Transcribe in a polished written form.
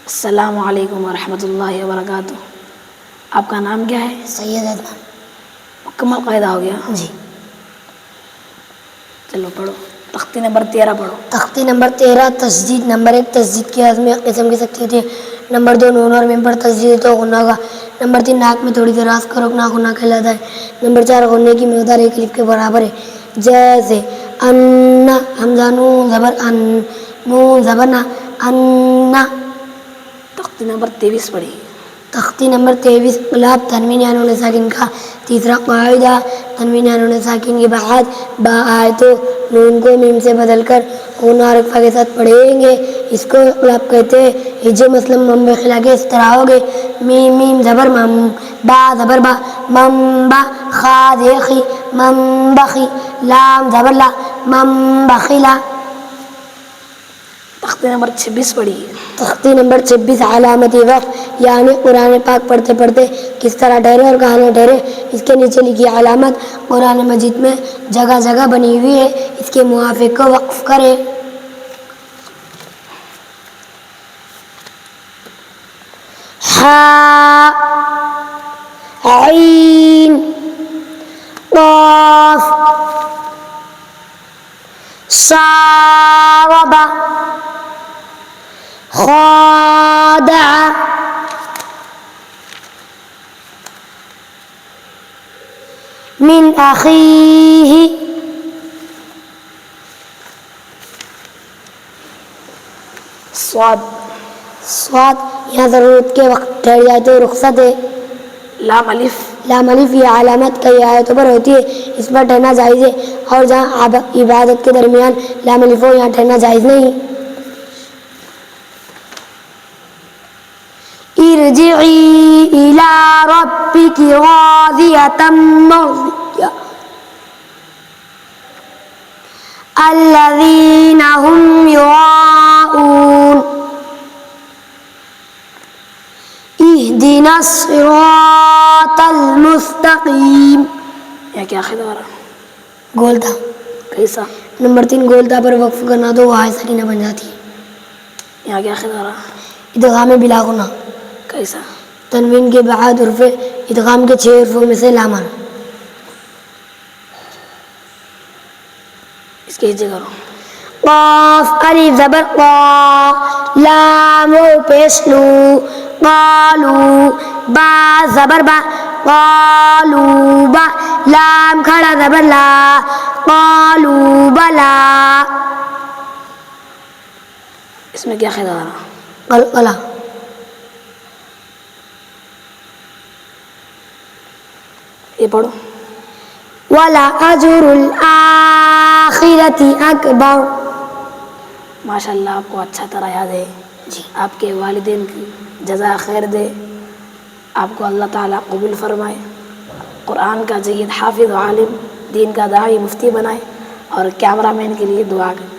السلام علیکم ورحمۃ اللہ وبرکاتہ. آپ کا نام کیا ہے؟ سید عدنان. مکمل قاعدہ ہو گیا؟ جی. چلو پڑھو. تختی نمبر 13 پڑھو. تختی نمبر 13. تسدید. نمبر 1 تسدید کی عزم ایک قسم کی سختی ہوتی ہے. نمبر 2 نون اور میم پر تسدید تو غنہ کا. نمبر 3 ناک میں تھوڑی دراز کا رکنا غنہ کہلاتا ہے. نمبر 4 غنے کی مقدار ایک الف کے برابر ہے. جیسے ان حمزہ نون زبر ان نون زبر نا ان. تختی نمبر 23 پڑھی. تختی نمبر 23 قلاب تنوین یا نون ساکن کا تیسرا قاعدہ. تنوین یا نون ساکن کے بعد با آئے تو نون کو میم سے بدل کر غنہ اور اقفا کے ساتھ پڑھیں گے. اس کو قلاب کہتے ہیں. ہجے مثلا مم بخلا کے اس طرح ہوگے. میم میم زبر مم با زبر با مم با خا دیخی مم بخی لام زبر لا مم بخلا. تختی نمبر 26 پڑھی. تختی نمبر 26 علامتی وقف یعنی قرآن پاک پڑھتے پڑھتے کس طرح ٹھہرے اور کہاں نہ ٹھہرے. اس کے نیچے لکھی علامت قرآن مجید میں جگہ جگہ بنی ہوئی ہے. اس کے موافق کو وقف کرے. ہا عین قاف صارب خادع من اخیہ. صاد. صاد یہاں ضرورت کے وقت ٹھہر جائے تو رخصت ہے. لام الف. لام الف یہ علامت کئی آیتوں پر ہوتی ہے. اس پر ٹھہرنا جائز ہے. اور جہاں عبادت کے درمیان لام الف ہو یہاں ٹھہرنا جائز نہیں. ارجعی الی ربک راضیۃ مرضیہ الذین هم یراءون اہدنا الصراط المستقیم. یا کیا خیال گولتا. کیسا؟ نمبر 3 گولتا پر وقف کرنا تو وہ سکینہ بن جاتی ہے. یا کیا خیال ادغام بلا غنہ. کیسا؟ تنوین کے بعد حرف ادغام کے 6 حرفوں میں سے لامان. اس کی ہجے کرو. قاف الف زبر قا لام واو پیش لو قالو با زبر با قالو با لام کھڑا زبر لا قالو بلا. اس میں کیا خیال قلقلہ. یہ پڑھو. وَلَأَجْرُ الْآخِرَةِ أَكْبَرُ. ماشاء اللہ آپ کو اچھا طرح یاد ہے. جی. آپ کے والدین کی جزا خیر دے. آپ کو اللہ تعالیٰ قبول فرمائے. قرآن کا جید حافظ و عالم دین کا داعی مفتی بنائے. اور کیمرہ مین کے لیے دعا کریں.